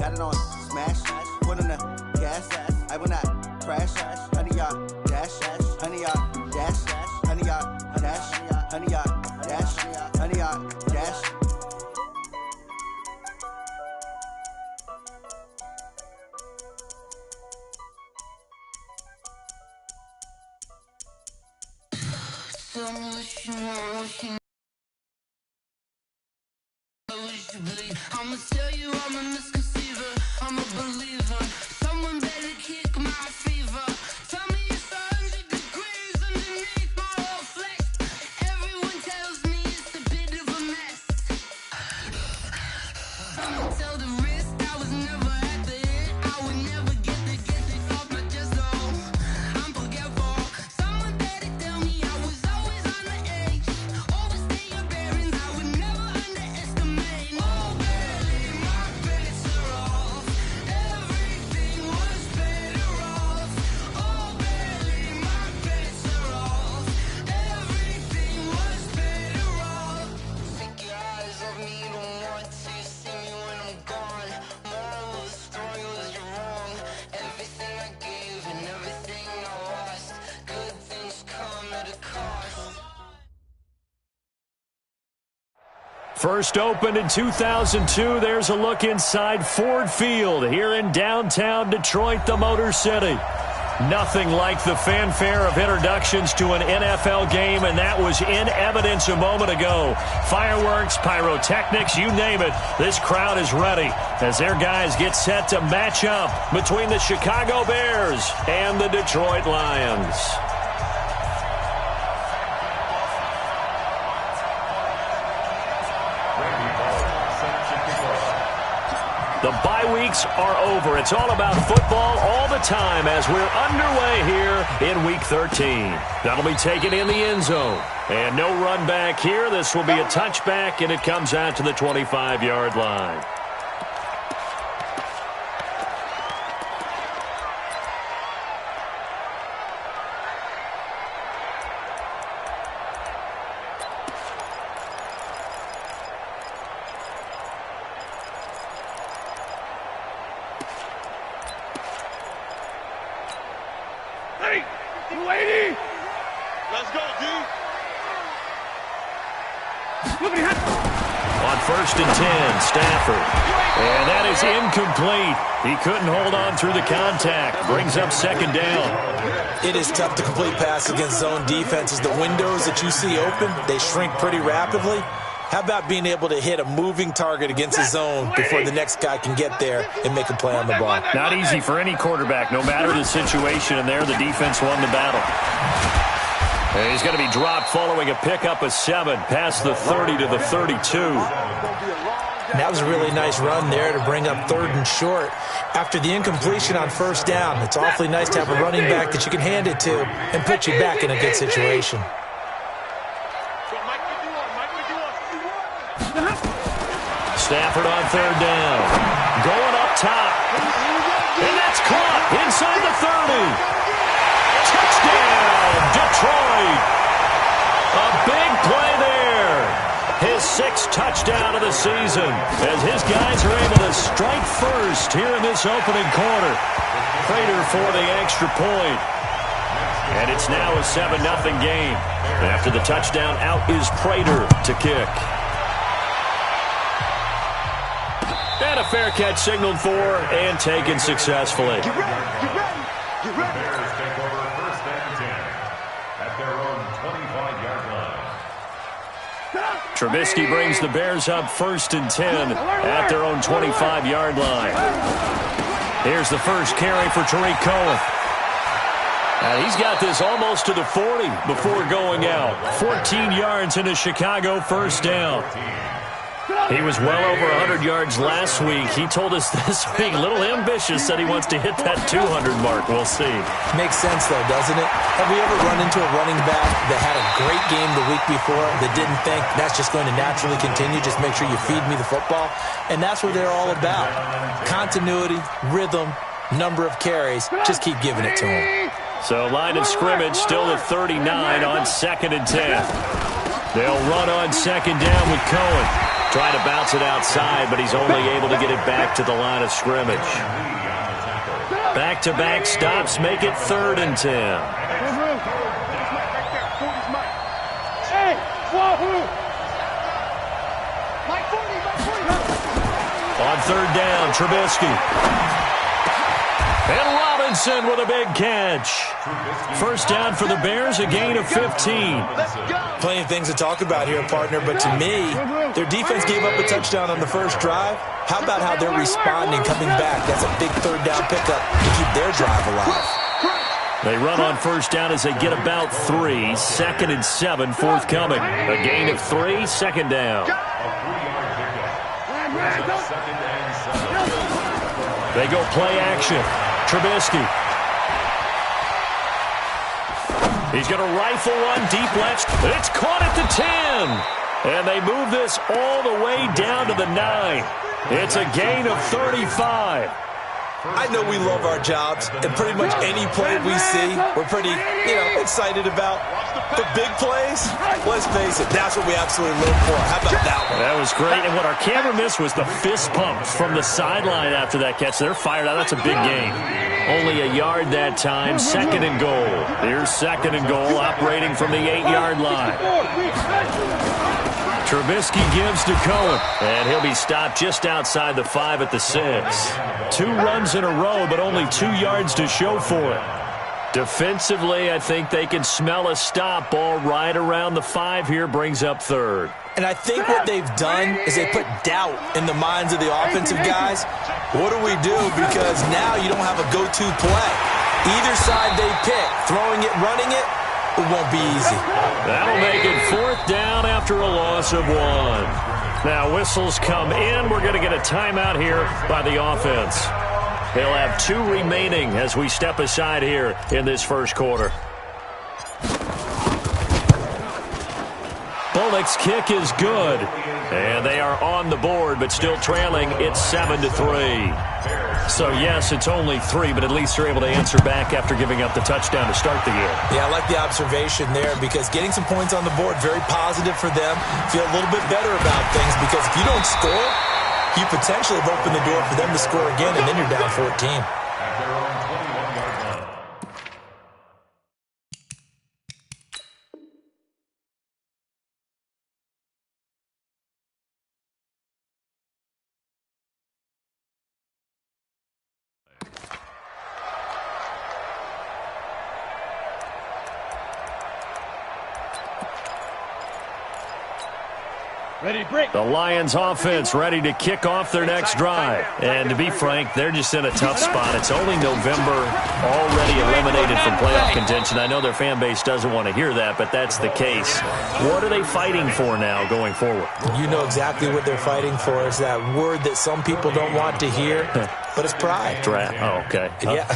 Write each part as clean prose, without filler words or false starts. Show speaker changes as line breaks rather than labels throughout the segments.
got it on smash, put on the gas, I will not crash, honey yard dash, honey yard dash, honey yard dash, honey yard dash, honey yard dash.
I'ma tell you I'm a misconceiver, I'm a believer. Someone better kick my fever. Tell me it's 100 degrees underneath my whole flesh. Everyone tells me it's a bit of a mess. I'ma tell the risk I was never at the end. I would never get it off my chest, though. I'm forgetful. Someone better tell me I was always on the edge. Overstay your bearings, I would never underestimate. Oh, barely, my bets are off. Everything was better off. Oh, barely, my bets are off. Everything was better off. Take your eyes off me, don't want to see me when I'm gone. Moral of the story was you're wrong. Everything I gave and everything I lost. Good things come at a cost.
First opened in 2002, there's a look inside Ford Field here in downtown Detroit, the Motor City. Nothing like the fanfare of introductions to an NFL game, and that was in evidence a moment ago. Fireworks, pyrotechnics, you name it. This crowd is ready as their guys get set to match up between the Chicago Bears and the Detroit Lions. The bye weeks are over. It's all about football all the time as we're underway here in Week 13. That'll be taken in the end zone. And no run back here. This will be a touchback, and it comes out to the 25-yard line.
Let's go, D.
On 1st and 10, Stafford. And that is incomplete. He couldn't hold on through the contact. Brings up 2nd down.
It is tough to complete pass against zone defenses. The windows that you see open, they shrink pretty rapidly. How about being able to hit a moving target against the zone before the next guy can get there and make a play on the ball?
Not easy for any quarterback, no matter the situation, and there the defense won the battle. And he's going to be dropped following a pickup of 7 past the 30 to the 32.
And that was a really nice run there to bring up 3rd and short. After the incompletion on 1st down, it's awfully nice to have a running back that you can hand it to and put you back in a good situation.
Stafford on 3rd down. Going up top. And that's caught inside the 30. Touchdown, Detroit. A big play there. His 6th touchdown of the season as his guys are able to strike first here in this opening quarter. Prater for the extra point. And it's now a 7-0 game. After the touchdown, out is Prater to kick. And a fair catch signaled for and taken successfully.
Get ready. Bears take over 1st and 10 at their own 25-yard line.
Trubisky brings the Bears up 1st and 10 at their own 25-yard line. Here's the first carry for Tariq Cohen. He's got this almost to the 40 before going out. 14 yards in a Chicago 1st down. He was well over 100 yards last week. He told us this week, a little ambitious, said he wants to hit that 200 mark. We'll see.
Makes sense, though, doesn't it? Have we ever run into a running back that had a great game the week before that didn't think that's just going to naturally continue? Just make sure you feed me the football. And that's what they're all about. Continuity, rhythm, number of carries. Just keep giving it to him.
So line of scrimmage still at 39 on 2nd and 10. They'll run on 2nd down with Cohen. Trying to bounce it outside, but he's only able to get it back to the line of scrimmage. Back-to-back stops make it 3rd and 10. On 3rd down, Trubisky. And Robinson with a big catch. 1st down for the Bears, a gain of 15.
Plenty of things to talk about here, partner, but to me, their defense gave up a touchdown on the first drive. How about how they're responding, coming back? That's a big 3rd down pickup to keep their drive alive.
They run on 1st down as they get about 3. 2nd and 7 forthcoming. A gain of 3, 2nd down. They go play action. Trubisky. He's going to rifle one deep left. It's caught at the 10. And they move this all the way down to the 9. It's a gain of 35.
I know we love our jobs, and pretty much any play we see, we're pretty, excited about. But big plays, let's face it, that's what we absolutely live for. How about that one?
That was great, and what our camera missed was the fist pump from the sideline after that catch. They're fired out. That's a big gain. Only a yard that time, 2nd and goal. Here's 2nd and goal, operating from the 8-yard line. Trubisky gives to Cohen, and he'll be stopped just outside the 5 at the 6. 2 runs in a row, but only 2 yards to show for it. Defensively, I think they can smell a stop. Ball right around the 5 here, brings up 3rd.
And I think what they've done is they put doubt in the minds of the offensive guys. What do we do? Because now you don't have a go-to play. Either side they pick, throwing it, running it, it won't be easy.
That'll make it 4th down after a loss of 1. Now whistles come in. We're going to get a timeout here by the offense. They'll have 2 remaining as we step aside here in this first quarter. Bullock's kick is good. And they are on the board, but still trailing. It's 7-3. So, yes, it's only 3, but at least they're able to answer back after giving up the touchdown to start the game.
Yeah, I like the observation there because getting some points on the board, very positive for them. Feel a little bit better about things because if you don't score, you potentially have opened the door for them to score again, and then you're down 14.
At their own 21-yard line.
The Lions offense ready to kick off their next drive. And to be frank, they're just in a tough spot. It's only November, already eliminated from playoff contention. I know their fan base doesn't want to hear that, but that's the case. What are they fighting for now going forward?
You know exactly what they're fighting for. Is that word that some people don't want to hear, but it's pride.
Draft. Oh, okay.
Yeah.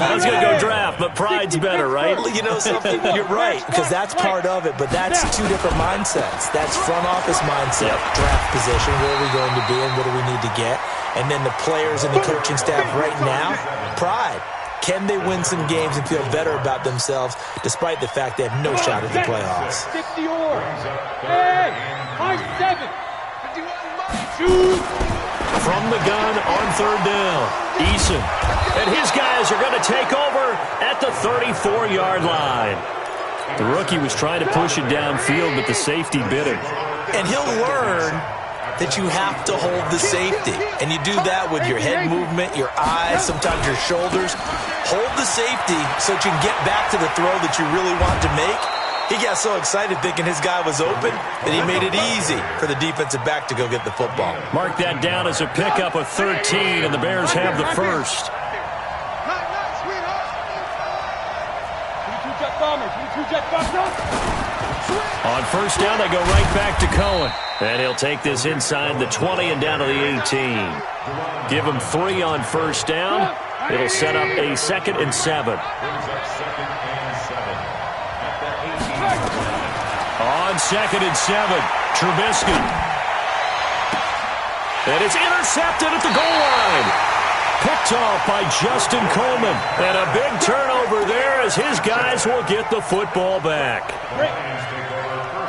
I was going to go draft, but pride's better, right?
Well, you know something? You're right, because that's part of it, but that's 2 different mindsets. That's front office mindset, draft position, where are we going to be and what do we need to get? And then the players and the coaching staff right now, pride. Can they win some games and feel better about themselves despite the fact they have no shot at the playoffs?
60 or. Hey, 5-7. 51.
From the gun on 3rd down, Eason. And his guys are going to take over at the 34-yard line. The rookie was trying to push it downfield, but the safety bit him.
And he'll learn that you have to hold the safety. And you do that with your head movement, your eyes, sometimes your shoulders. Hold the safety so that you can get back to the throw that you really want to make. He got so excited thinking his guy was open that he made it easy for the defensive back to go get the football.
Mark that down as a pickup of 13, and the Bears have the first. On 1st down, they go right back to Cohen. And he'll take this inside the 20 and down to the 18. Give him 3 on 1st down. It'll set up a 2nd and 7. On 2nd and 7, Trubisky. And it's intercepted at the goal line. Picked off by Justin Coleman. And a big turnover there as his guys will get the football back.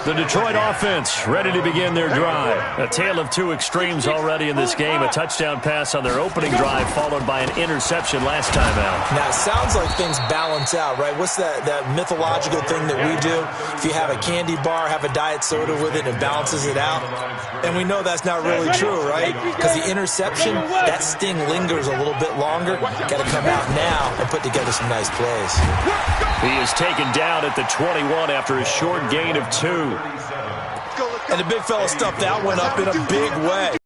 The Detroit offense ready to begin their drive. A tale of two extremes already in this game. A touchdown pass on their opening drive followed by an interception last time out.
Now, it sounds like things balance out, right? What's that mythological thing that we do? If you have a candy bar, have a diet soda with it, it balances it out. And we know that's not really true, right? Because the interception, that sting lingers a little bit longer. Got to come out now and put together some nice plays.
He is taken down at the 21 after a short gain of 2.
And the big fella stuffed that one up in a big way.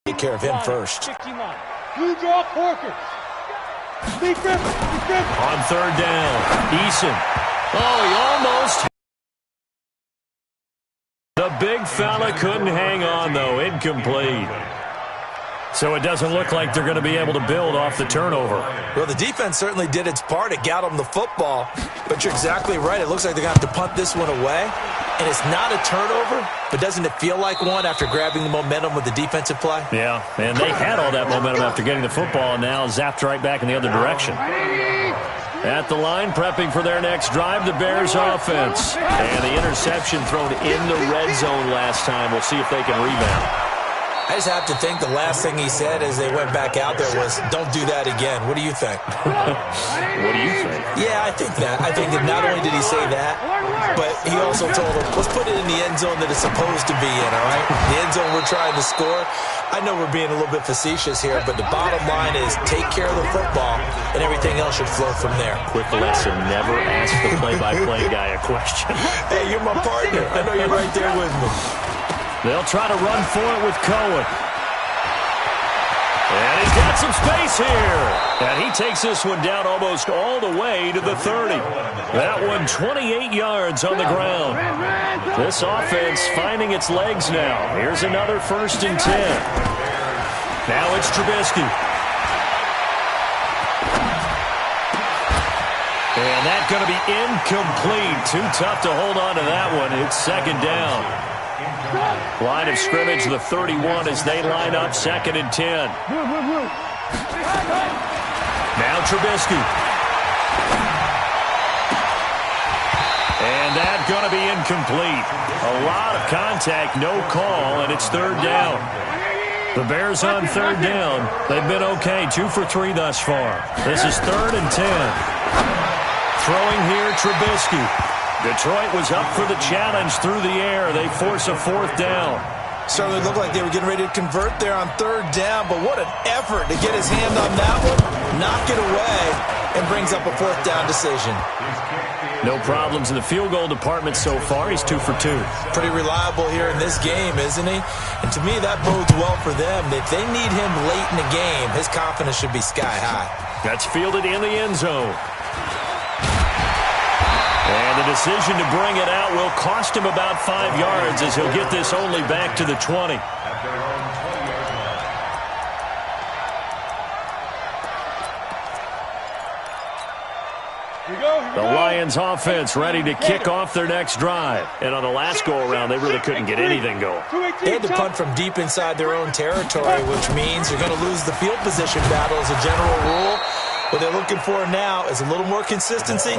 Take care of him first.
You draw Porker.
On third down, Eason. Oh, he almost. The big fella couldn't hang on, though. Incomplete. So it doesn't look like they're going to be able to build off the turnover.
Well, the defense certainly did its part. It got them the football. But you're exactly right. It looks like they're going to have to punt this one away. And it's not a turnover, but doesn't it feel like one after grabbing the momentum with the defensive play?
Yeah, and they had all that momentum after getting the football and now zapped right back in the other direction. At the line, prepping for their next drive, the Bears offense. And the interception thrown in the red zone last time. We'll see if they can rebound.
I just have to think the last thing he said as they went back out there was, don't do that again. What do you think?
What do you think?
Yeah, I think that. I think that not only did he say that, but he also told them, let's put it in the end zone that it's supposed to be in, all right? The end zone we're trying to score. I know we're being a little bit facetious here, but the bottom line is take care of the football, and everything else should flow from there.
Quick lesson, never ask the play-by-play guy a question.
Hey, you're my partner. I know you're right there with me.
They'll try to run for it with Cohen. And he's got some space here. And he takes this one down almost all the way to the 30. That one 28 yards on the ground. This offense finding its legs now. Here's another 1st and 10. Now it's Trubisky. And that's going to be incomplete. Too tough to hold on to that one. It's 2nd down. Line of scrimmage, the 31 as they line up, 2nd and 10. Now Trubisky. And that's going to be incomplete. A lot of contact, no call, and it's 3rd down. The Bears on 3rd down. They've been okay, 2 for 3 thus far. This is 3rd and 10. Throwing here, Trubisky. Detroit was up for the challenge through the air. They force a 4th down.
Certainly looked like they were getting ready to convert there on 3rd down, but what an effort to get his hand on that one, knock it away, and brings up a 4th down decision.
No problems in the field goal department so far. He's 2 for 2.
Pretty reliable here in this game, isn't he? And to me, that bodes well for them. If they need him late in the game, his confidence should be sky high.
That's fielded in the end zone. And the decision to bring it out will cost him about 5 yards as he'll get this only back to the 20. The Lions offense ready to kick off their next drive. And on the last go-around, they really couldn't get anything going.
They had to punt from deep inside their own territory, which means you're going to lose the field position battle as a general rule. What they're looking for now is a little more consistency,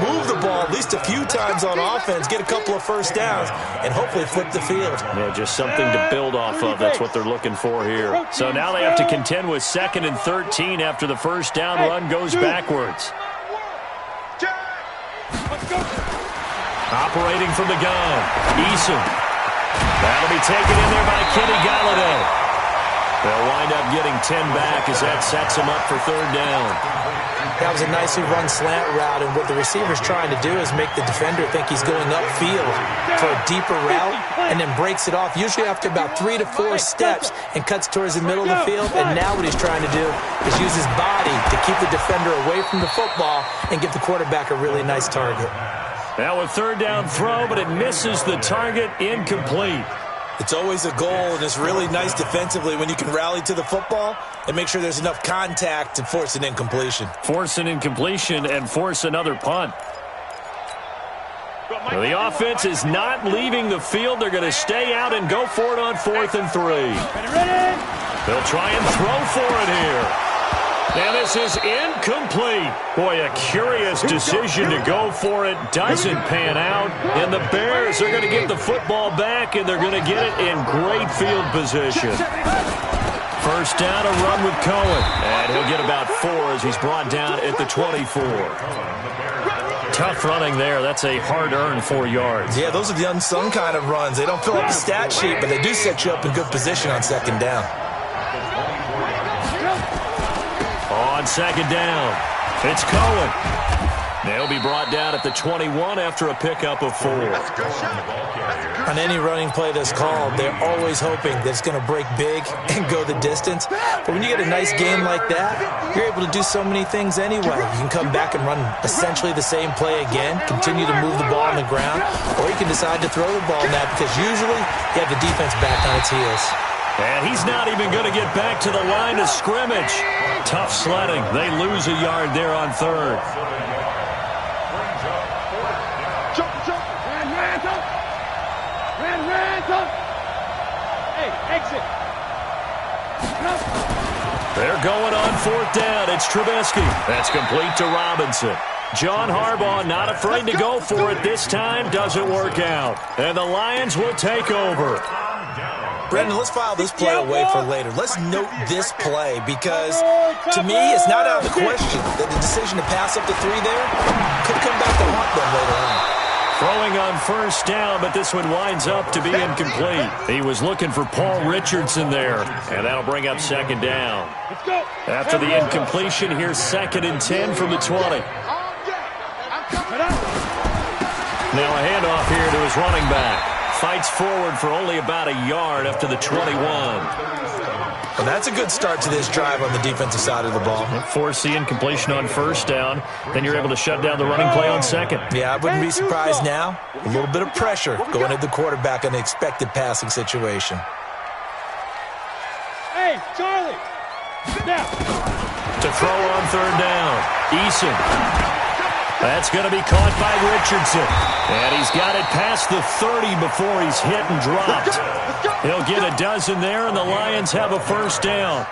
move the ball at least a few times on offense, get a couple of 1st downs, and hopefully flip the field.
Yeah, just something to build off of. That's what they're looking for here. So now they have to contend with 2nd and 13 after the 1st down run goes backwards. Operating from the gun, Eason. That'll be taken in there by Kenny Galladay. They'll wind up getting 10 back as that sets them up for 3rd down.
That was a nicely run slant route, and what the receiver's trying to do is make the defender think he's going upfield for a deeper route and then breaks it off, usually after about 3 to 4 steps, and cuts towards the middle of the field. And now what he's trying to do is use his body to keep the defender away from the football and give the quarterback a really nice target.
Now a 3rd down throw, but it misses the target, incomplete.
It's always a goal, and it's really nice defensively when you can rally to the football and make sure there's enough contact to force an incompletion.
Force an incompletion and force another punt. Well, the offense is not leaving the field. They're going to stay out and go for it on 4th and 3. They'll try and throw for it here. And this is incomplete. Boy, a curious decision to go for it. Doesn't pan out. And the Bears are going to get the football back, and they're going to get it in great field position. First down, a run with Cohen. And he'll get about 4 as he's brought down at the 24. Tough running there. That's a hard-earned 4 yards.
Yeah, those are the unsung kind of runs. They don't fill up the stat sheet, but they do set you up in good position on second down.
On second down, it's Cohen. They'll be brought down at the 21 after a pickup of 4.
On any running play that's called, they're always hoping that it's going to break big and go the distance. But when you get a nice game like that, you're able to do so many things anyway. You can come back and run essentially the same play again, continue to move the ball on the ground, or you can decide to throw the ball now because usually you have the defense back on its heels.
And he's not even going to get back to the line of scrimmage. Tough sledding. They lose a yard there on third.
Hey, exit.
They're going on fourth down. It's Trubisky. That's complete to Robinson. John Harbaugh not afraid to go for it this time. Doesn't work out. And the Lions will take over.
Brendan, let's file this play away for later. Let's note this play because, to me, it's not out of the question that the decision to pass up the 3 there could come back to haunt them later on.
Throwing on first down, but this one winds up to be incomplete. He was looking for Paul Richardson there, and that'll bring up second down. After the incompletion, here's 2nd and 10 from the 20. Now a handoff here to his running back. Fights forward for only about a yard up to the 21.
Well, that's a good start to this drive on the defensive side of the ball.
Force the incompletion on first down. Then you're able to shut down the running play on second.
Yeah, I wouldn't be surprised now. A little bit of pressure going at the quarterback in an expected passing situation.
Hey, Charlie. Now.
To throw on third down. Eason. That's going to be caught by Richardson. And he's got it past the 30 before he's hit and dropped. He'll get a dozen there, and the Lions have a first down.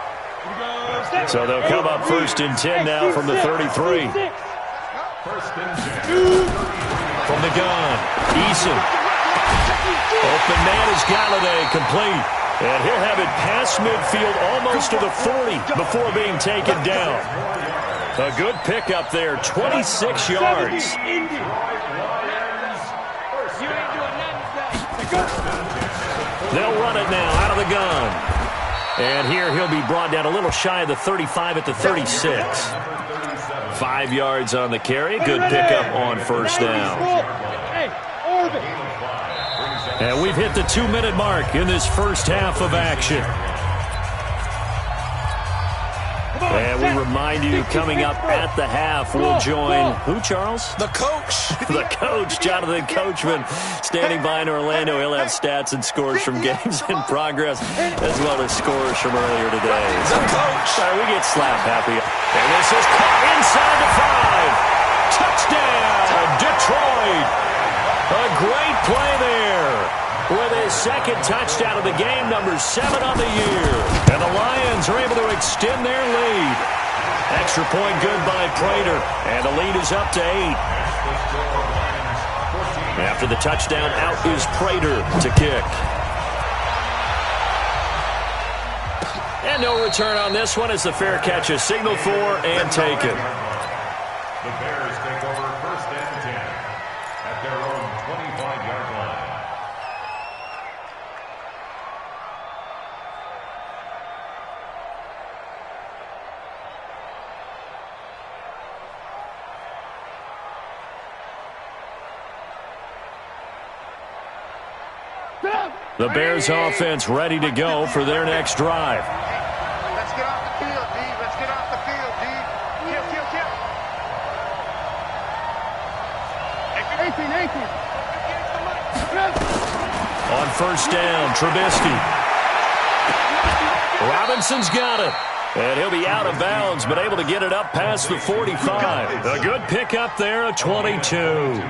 So they'll come up 1st and 10 now from the 33. From the gun, Eason. Open man is Galladay, complete. And he'll have it past midfield almost to the 40 before being taken down. A good pickup there, 26 yards. They'll run it now out of the gun. And here he'll be brought down a little shy of the 35 at the 36. 5 yards on the carry. Good pickup on first down. And we've hit the 2-minute mark in this first half of action. And we remind you, coming up at the half, we'll join who, Charles?
The coach.
The coach, Jonathan Coachman, standing by in Orlando. He'll have stats and scores from games in progress, as well as scores from earlier today.
The coach.
Sorry, we get slap happy. And this is caught inside the 5. Touchdown, Detroit. A great play there. With his 2nd touchdown of the game, number 7 on the year. And the Lions are able to extend their lead. Extra point good by Prater. And the lead is up to 8. After the touchdown, out is Prater to kick. And no return on this one as the fair catch is signaled for and taken.
The Bears take over 1st and 10 at their own 25-yard line.
The Bears offense ready to go for their next drive.
Let's get off the field, D. Let's get off the field, D. Kill.
18.
On first down, Trubisky. Robinson's got it. And he'll be out of bounds, but able to get it up past the 45. A good pickup there, a 22.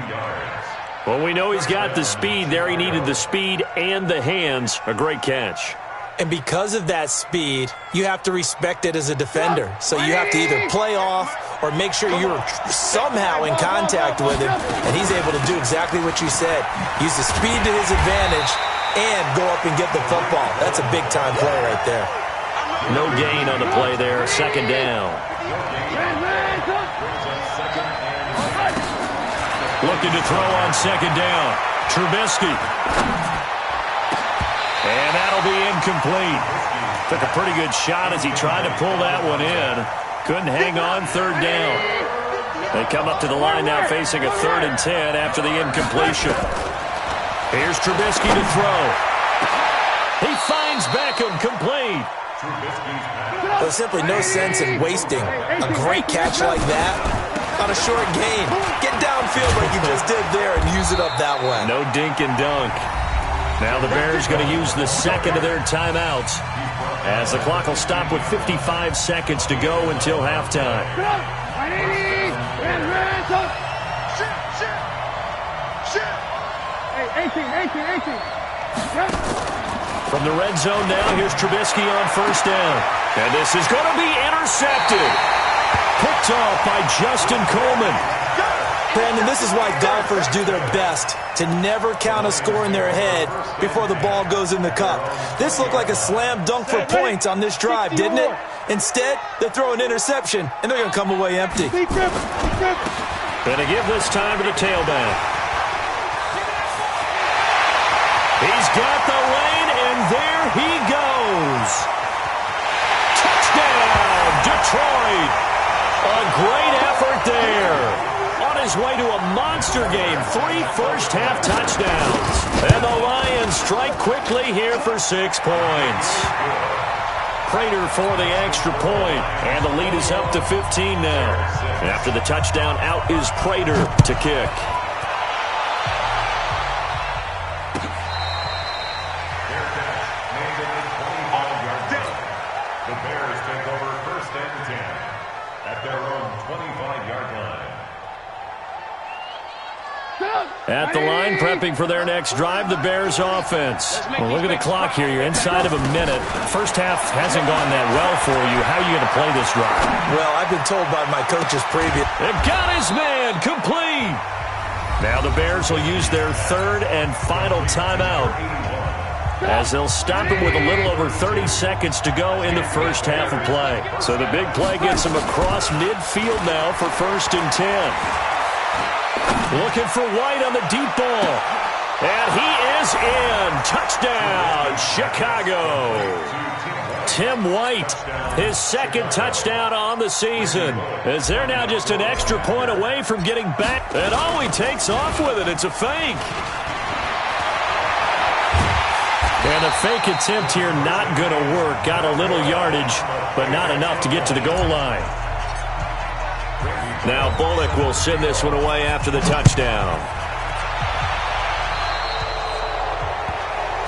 Well, we know he's got the speed there. He needed the speed and the hands. A great catch.
And because of that speed, you have to respect it as a defender. So you have to either play off or make sure you're somehow in contact with him, and he's able to do exactly what you said. Use the speed to his advantage and go up and get the football. That's a big-time play right there.
No gain on the play there. Second down. Looking to throw on second down. Trubisky. And that'll be incomplete. Took a pretty good shot as he tried to pull that one in. Couldn't hang on third down. They come up to the line now facing a 3rd and 10 after the incompletion. Here's Trubisky to throw. He finds Beckham complete.
There's simply no sense in wasting a great catch like that on a short gain. Get downfield like you just did there and use it up that way.
No dink and dunk. Now the Bears going to use the second of their timeouts as the clock will stop with 55 seconds to go until halftime. From the red zone now, here's Trubisky on first down. And this is going to be intercepted. Picked off by Justin Coleman.
Brandon, this is why golfers do their best to never count a score in their head before the ball goes in the cup. This looked like a slam dunk for points on this drive, didn't it? Instead, they throw an interception, and they're going to come away empty.
Going to give this time to the tailback. He's got the lane, and there he goes. Touchdown, Detroit. A great effort there. On his way to a monster game, 3 first-half touchdowns. And the Lions strike quickly here for 6 points. Prater for the extra point, and the lead is up to 15 now. After the touchdown, out is Prater to kick.
The Bears take over 1st and 10 at their own 25-yard line.
At the line, prepping for their next drive, the Bears offense. Well, look at the clock here. You're inside of a minute. First half hasn't gone that well for you. How are you going to play this drive?
Well, I've been told by my coaches previous.
They've got his man complete. Now the Bears will use their 3rd and final timeout as they'll stop him with a little over 30 seconds to go in the first half of play. So the big play gets him across midfield now for 1st and 10. Looking for White on the deep ball. And he is in. Touchdown, Chicago. Tim White, his 2nd touchdown on the season. As they're now just an extra point away from getting back. And oh, he takes off with it. It's a fake. And a fake attempt here not going to work. Got a little yardage, but not enough to get to the goal line. Now Bullock will send this one away after the touchdown.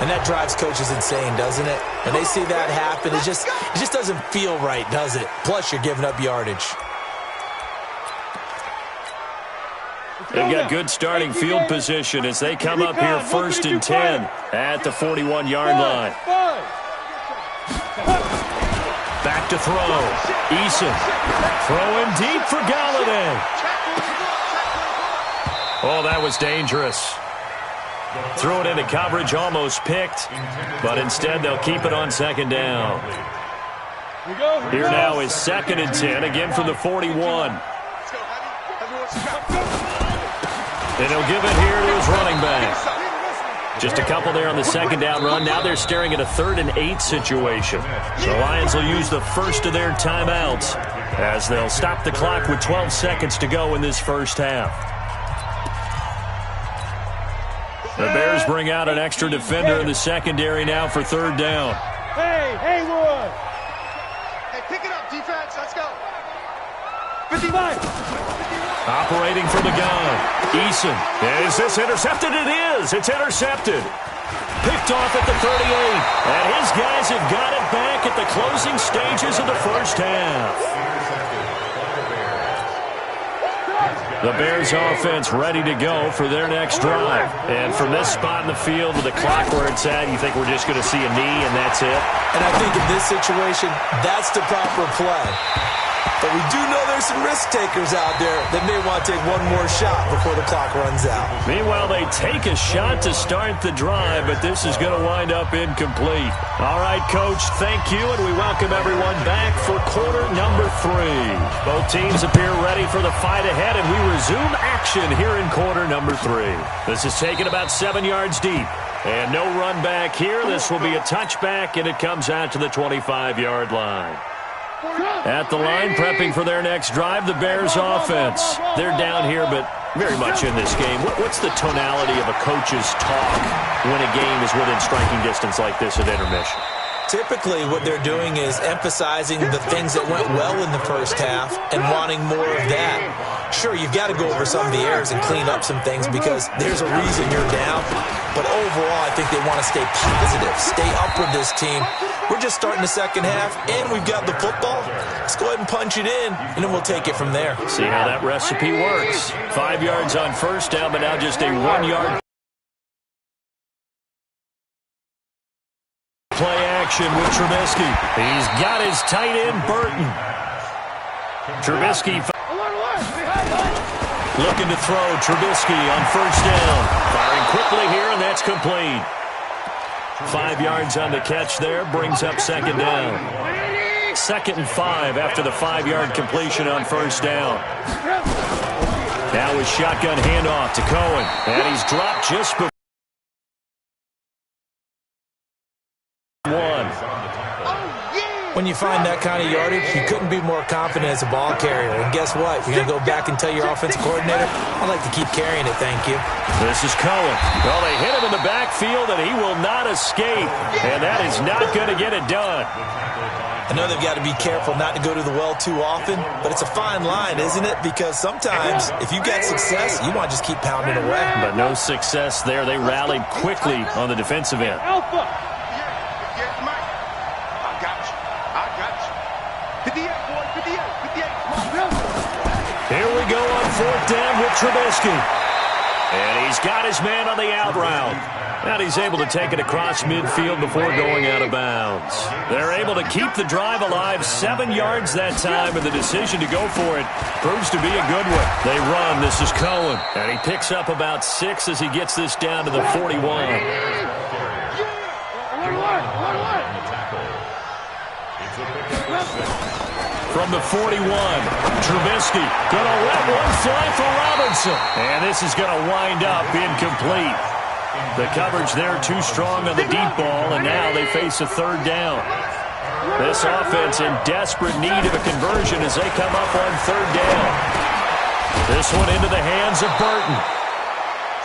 And that drives coaches insane, doesn't it? When they see that happen, it just doesn't feel right, does it? Plus, you're giving up yardage.
They've got good starting field position as they come up here 1st and 10 at the 41-yard line. Back to throw. Eason throwing deep for Galladay. Oh, that was dangerous. Threw it into coverage, almost picked, but instead they'll keep it on 2nd down. Here now is 2nd and 10, again from the 41. And he'll give it here to his running back. Just a couple there on the 2nd down run. Now they're staring at a 3rd and 8 situation. So the Lions will use the first of their timeouts as they'll stop the clock with 12 seconds to go in this first half. The Bears bring out an extra defender in the secondary now for 3rd down.
Hey, Haywood!
Hey, pick it up, defense. Let's go.
55!
Operating from the gun. Eason. Is this intercepted? It is. It's intercepted. Picked off at the 38. And his guys have got it back at the closing stages of the first half. The Bears offense ready to go for their next drive. And from this spot in the field with the clock where it's at, you think we're just going to see a knee and that's it?
And I think in this situation, that's the proper play. But we do know there's some risk takers out there that may want to take one more shot before the clock runs out.
Meanwhile, they take a shot to start the drive, but this is going to wind up incomplete. All right, Coach, thank you, and we welcome everyone back for quarter number 3. Both teams appear ready for the fight ahead, and we resume action here in quarter number 3. This is taken about 7 yards deep. And no run back here. This will be a touchback, and it comes out to the 25-yard line. At the line, prepping for their next drive, the Bears offense. They're down here, but very much in this game. What's the tonality of a coach's talk when a game is within striking distance like this at intermission?
Typically, what they're doing is emphasizing the things that went well in the first half and wanting more of that. Sure, you've got to go over some of the errors and clean up some things because there's a reason you're down. But overall, I think they want to stay positive, stay up with this team. We're just starting the second half, and we've got the football. Let's go ahead and punch it in, and then we'll take it from there.
See how that recipe works. 5 yards on first down, but now just a 1 yard. Play action with Trubisky. He's got his tight end, Burton. Trubisky looking to throw. Trubisky on first down. Firing quickly here, and that's complete. 5 yards on the catch there. Brings up second down. 2nd and 5 after the 5-yard completion on first down. Now his shotgun handoff to Cohen. And he's dropped just before.
When you find that kind of yardage, you couldn't be more confident as a ball carrier. And guess what? You're going to go back and tell your offensive coordinator, I'd like to keep carrying it, thank you.
This is Cohen. Well, they hit him in the backfield, and he will not escape. And that is not going to get it done.
I know they've got to be careful not to go to the well too often, but it's a fine line, isn't it? Because sometimes, if you get success, you want to just keep pounding away.
But no success there. They rallied quickly on the defensive end. Here we go on 4th down with Trubisky. And he's got his man on the out route. And he's able to take it across midfield before going out of bounds. They're able to keep the drive alive 7 yards that time, and the decision to go for it proves to be a good one. They run. This is Cohen. And he picks up about 6 as he gets this down to the 41. From the 41, Trubisky going to let one fly for Robinson. And this is going to wind up incomplete. The coverage there too strong on the deep ball, and now they face a 3rd down. This offense in desperate need of a conversion as they come up on 3rd down. This one into the hands of Burton.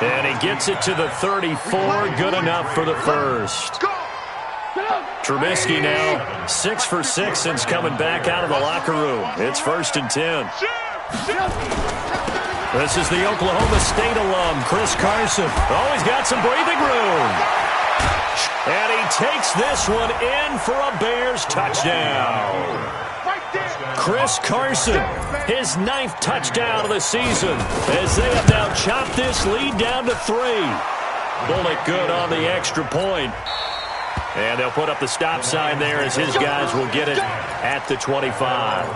And he gets it to the 34, good enough for the first. Trubisky now 6 for 6 since coming back out of the locker room. It's 1st and 10. This is the Oklahoma State alum, Chris Carson. Oh, he's got some breathing room. And he takes this one in for a Bears touchdown. Chris Carson, his 9th touchdown of the season, as they have now chopped this lead down to 3. Bullet good on the extra point. And they'll put up the stop sign there as his guys will get it at the 25.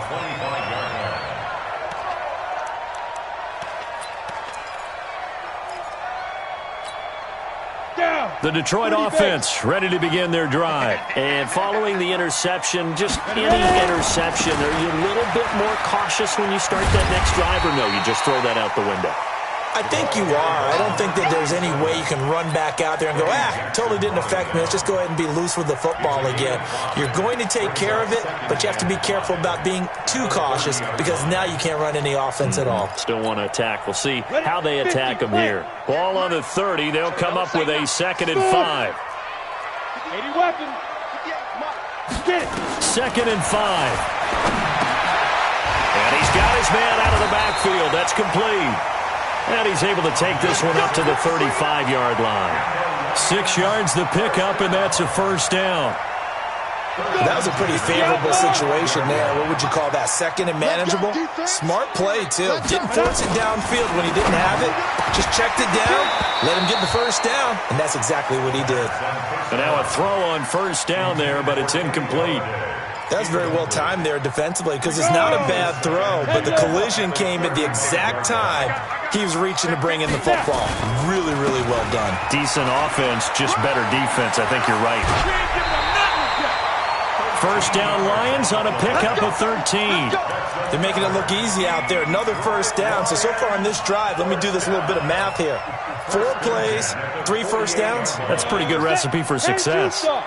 The Detroit offense ready to begin their drive. And following the interception, just any interception, are you a little bit more cautious when you start that next drive, or no, you just throw that out the window?
I think you are. I don't think that there's any way you can run back out there and go, totally didn't affect me. Let's just go ahead and be loose with the football again. You're going to take care of it, but you have to be careful about being too cautious because now you can't run any offense at all.
Still want to attack. We'll see how they attack them here. Ball on the 30. They'll come up with a 2nd and 5.
80 weapons.
2nd and 5. And he's got his man out of the backfield. That's complete. And he's able to take this one up to the 35-yard line. 6 yards the pickup, and that's a 1st down.
That was a pretty favorable situation there. What would you call that? Second and manageable? Smart play, too. Didn't force it downfield when he didn't have it. Just checked it down, let him get the first down, and that's exactly what he did.
And now a throw on first down there, but it's incomplete.
That's very well timed there defensively because it's not a bad throw, but the collision came at the exact time he was reaching to bring in the football. Really, really well done.
Decent offense, just better defense. I think you're right. First down Lions on a pickup of 13.
They're making it look easy out there. Another first down. So far on this drive, let me do this little bit of math here. 4 plays, 3 first downs.
That's a pretty good recipe for success.
Stop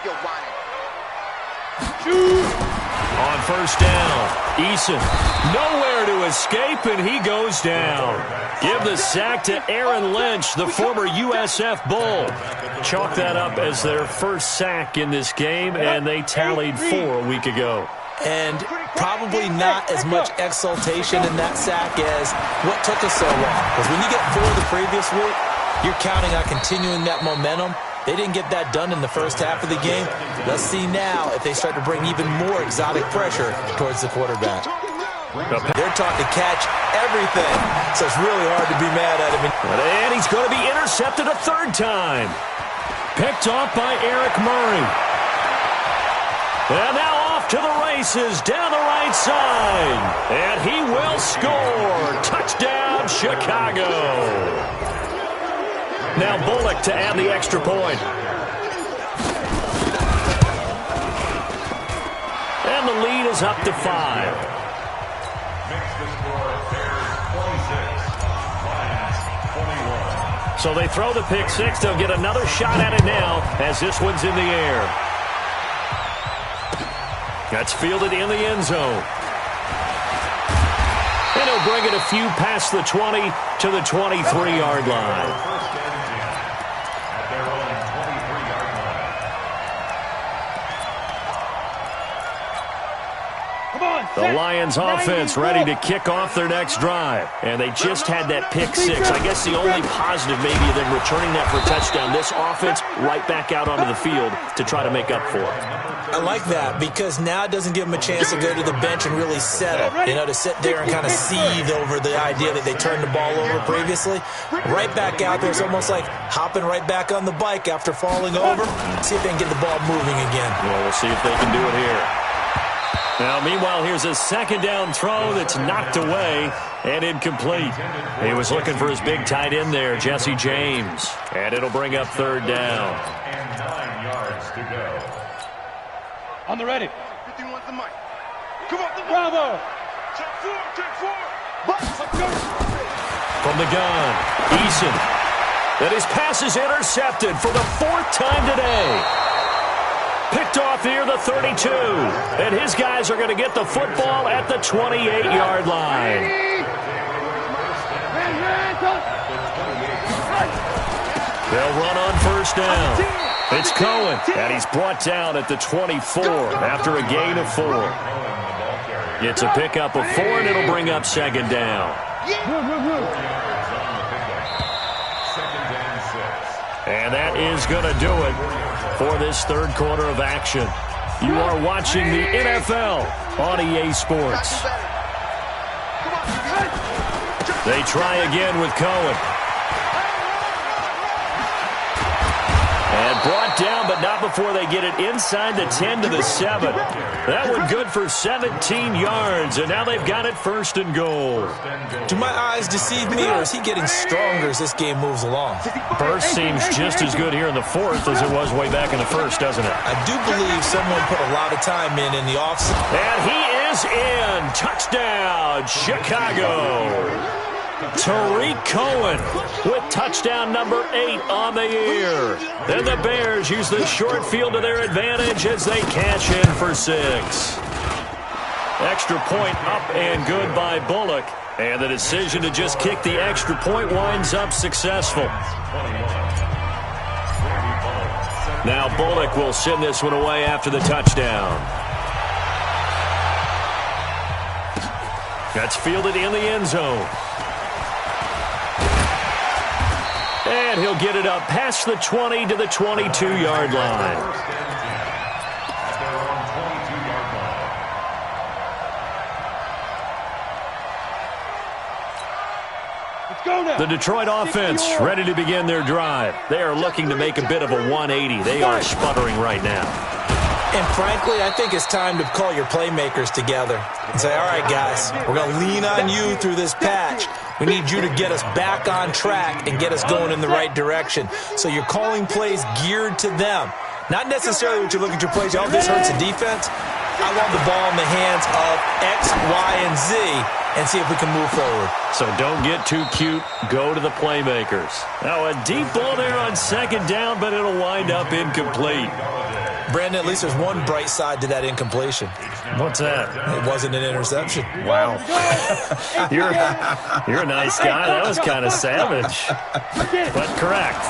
your whining.
On first down, Eason nowhere to escape, and he goes down. Give the sack to Aaron Lynch, the former USF Bull. Chalk that up as their first sack in this game, and they tallied 4 a week ago.
And probably not as much exultation in that sack as what took us so long. Because when you get 4 the previous week, you're counting on continuing that momentum. They didn't get that done in the first half of the game. Let's see now if they start to bring even more exotic pressure towards the quarterback. They're taught to catch everything, so it's really hard to be mad at him.
And he's going to be intercepted a 3rd time. Picked off by Eric Murray. And now off to the races down the right side. And he will score. Touchdown, Chicago. Now Bullock to add the extra point. And the lead is up to 5. So they throw the pick 6. They'll get another shot at it now as this one's in the air. That's fielded in the end zone. And he'll bring it a few past the 20 to the 23-yard line. The Lions offense ready to kick off their next drive. And they just had that pick 6. I guess the only positive maybe of them returning that for a touchdown. This offense right back out onto the field to try to make up for it.
I like that because now it doesn't give them a chance to go to the bench and really settle. You know, to sit there and kind of seethe over the idea that they turned the ball over previously. Right back out there. It's almost like hopping right back on the bike after falling over. See if they can get the ball moving again.
Well, we'll see if they can do it here. Now, meanwhile, here's a 2nd down throw that's knocked away and incomplete. He was looking for his big tight end there, Jesse James. And it'll bring up 3rd down.
And 9 yards to go.
On the ready.
51 the mic. Come on,
Bravo.
Check 4.
From the gun, Eason. And his pass is intercepted for the 4th time today. Picked off near the 32. And his guys are going to get the football at the 28-yard line. They'll run on first down. It's Cohen, and he's brought down at the 24 after a gain of 4. It's a pickup of 4, and it'll bring up 2nd down. And that is going to do it for this 3rd quarter of action. You are watching the NFL on EA Sports. They try again with Cohen. And brought down, but not before they get it inside the 10 to the 7. That one good for 17 yards, and now they've got it 1st and goal.
Do my eyes deceive me, or is he getting stronger as this game moves along?
Burst seems just as good here in the 4th as it was way back in the 1st, doesn't it?
I do believe someone put a lot of time in the offseason.
And he is in. Touchdown, Chicago. Tariq Cohen with touchdown number 8 on the year. Then the Bears use the short field to their advantage as they cash in for 6. Extra point up and good by Bullock. And the decision to just kick the extra point winds up successful. Now Bullock will send this one away after the touchdown. That's fielded in the end zone. And he'll get it up past the 20 to the 22-yard line. The Detroit offense ready to begin their drive. They are looking to make a bit of a 180. They are sputtering right now.
And frankly, I think it's time to call your playmakers together and say, all right, guys, we're going to lean on you through this patch. We need you to get us back on track and get us going in the right direction. So you're calling plays geared to them. Not necessarily what you look at your plays, oh, this hurts the defense. I want the ball in the hands of X, Y, and Z and see if we can move forward.
So don't get too cute. Go to the playmakers. Now a deep ball there on second down, but it'll wind up incomplete.
Brandon, at least there's one bright side to that incompletion.
What's that?
It wasn't an interception.
Wow. You're a nice guy. That was kind of savage. But correct.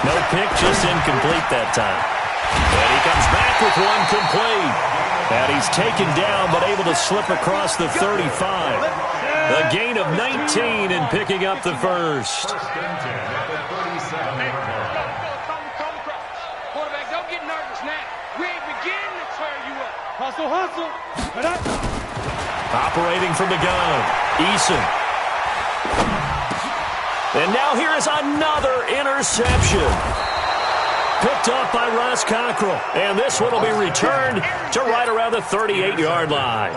No pick, just incomplete that time. And he comes back with one complete. And he's taken down but able to slip across the 35. A gain of 19 in picking up the first.
Hustle.
Operating from the gun, Eason. And now here is another interception. Picked up by Ross Cockrell. And this one will be returned to right around the 38-yard line.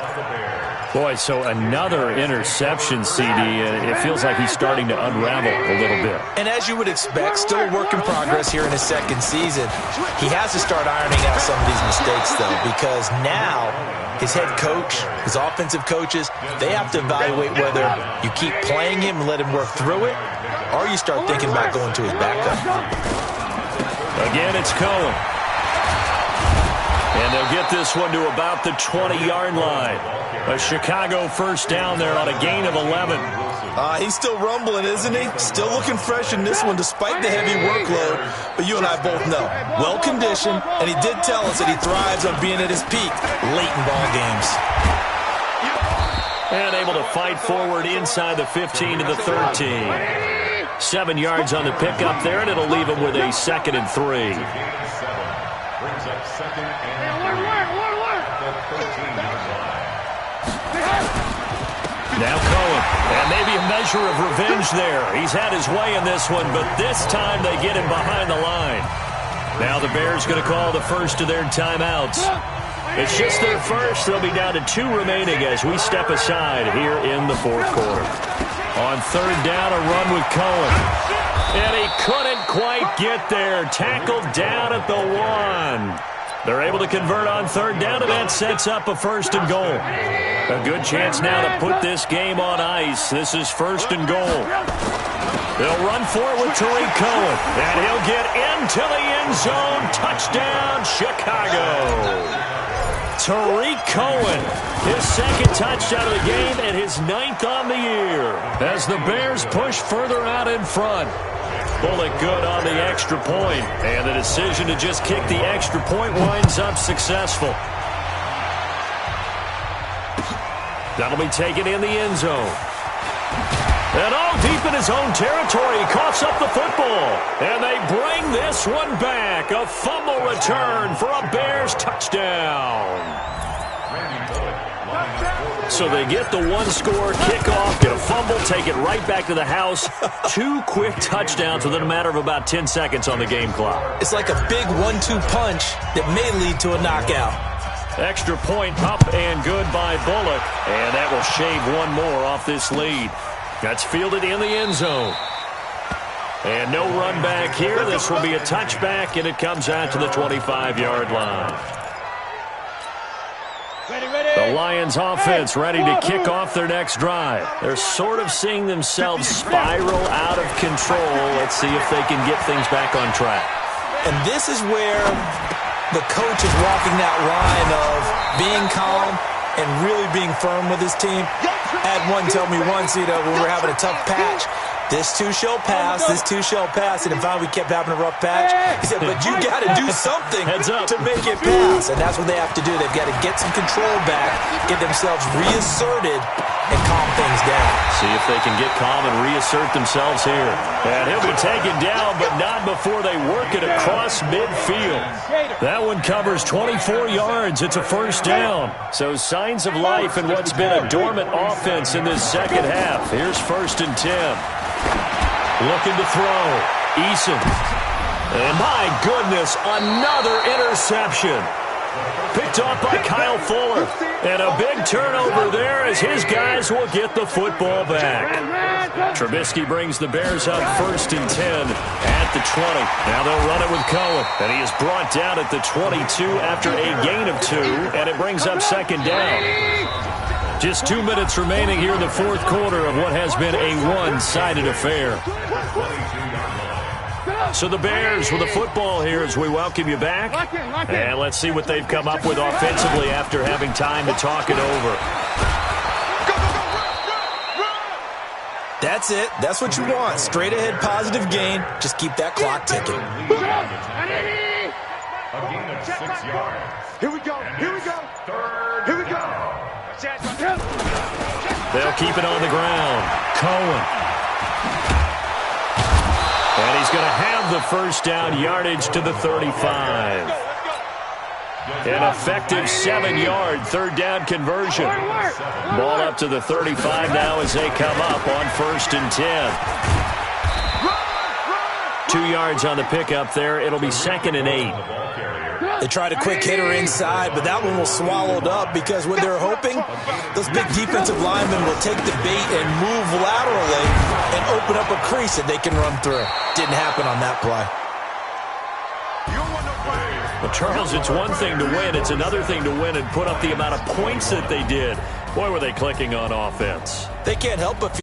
Boy, so another interception, CD, and it feels like he's starting to unravel a little bit.
And as you would expect, still a work in progress here in his second season. He has to start ironing out some of these mistakes, though, because now his head coach, his offensive coaches, they have to evaluate whether you keep playing him and let him work through it, or you start thinking about going to his backup.
Again, it's Cohen. And they'll get this one to about the 20-yard line. A Chicago first down there on a gain of 11.
He's still rumbling, isn't he? Still looking fresh in this one despite the heavy workload. But you and I both know, well-conditioned, and he did tell us that he thrives on being at his peak late in ball games.
And able to fight forward inside the 15 to the 13. 7 yards on the pickup there, and it'll leave him with a 2nd and 3.
Brings up 2nd and 13-yard line.
Now Cohen, and maybe a measure of revenge there. He's had his way in this one, but this time they get him behind the line. Now the Bears going to call the first of their timeouts. It's just their first. They'll be down to 2 remaining as we step aside here in the fourth quarter. On third down, a run with Cohen. And he couldn't quite get there. Tackled down at the 1. They're able to convert on third down, and that sets up a 1st and goal. A good chance now to put this game on ice. This is 1st and goal. They'll run for it with Tariq Cohen, and he'll get into the end zone. Touchdown, Chicago. Tariq Cohen, his 2nd touchdown of the game and his 9th on the year. As the Bears push further out in front. Bullock good on the extra point, and the decision to just kick the extra point winds up successful. That'll be taken in the end zone. And all deep in his own territory, he coughs up the football. And they bring this one back. A fumble return for a Bears touchdown. So they get the 1-score kickoff, get a fumble, take it right back to the house. 2 quick touchdowns within a matter of about 10 seconds on the game clock.
It's like a big 1-2 punch that may lead to a knockout.
Extra point up and good by Bullock. And that will shave one more off this lead. That's fielded in the end zone. And no run back here. This will be a touchback, and it comes out to the 25-yard line. The Lions offense ready to kick off their next drive. They're sort of seeing themselves spiral out of control. Let's see if they can get things back on track.
And this is where the coach is walking that line of being calm and really being firm with his team. I had one tell me once, when we were having a tough patch, this too shall pass, this too shall pass. And finally we kept having a rough patch. He said, but you got to do something to make it pass. And that's what they have to do. They've got to get some control back, get themselves reasserted, and calm things down.
See if they can get calm and reassert themselves here. And he'll be taken down, but not before they work it across midfield. That one covers 24 yards. It's a 1st down. So signs of life in what's been a dormant offense in this second half. Here's 1st and 10. Looking to throw. Eason. And my goodness, another interception. Picked off by Kyle Fuller. And a big turnover there as his guys will get the football back. Trubisky brings the Bears up 1st and 10 at the 20. Now they'll run it with Cohen. And he is brought down at the 22 after a gain of 2. And it brings up 2nd down. Just 2 minutes remaining here in the 4th quarter of what has been a one-sided affair. So the Bears with the football here as we welcome you back. And let's see what they've come up with offensively after having time to talk it over.
That's it. That's what you want. Straight ahead positive gain. Just keep that clock ticking.
A gain of 6 yards.
Here we go. Here we go. Here we go.
They'll keep it on the ground. Cohen. And he's going to have the first down, yardage to the 35. An effective 7-yard 3rd down conversion. Ball up to the 35 now as they come up on 1st and 10. 2 yards on the pickup there. It'll be 2nd and 8.
They tried a quick hitter inside, but that one was swallowed up because what they're hoping, those big defensive linemen will take the bait and move laterally and open up a crease that they can run through. Didn't happen on that play.
Well, Charles, it's one thing to win. It's another thing to win and put up the amount of points that they did. Boy, were they clicking on offense.
They can't help but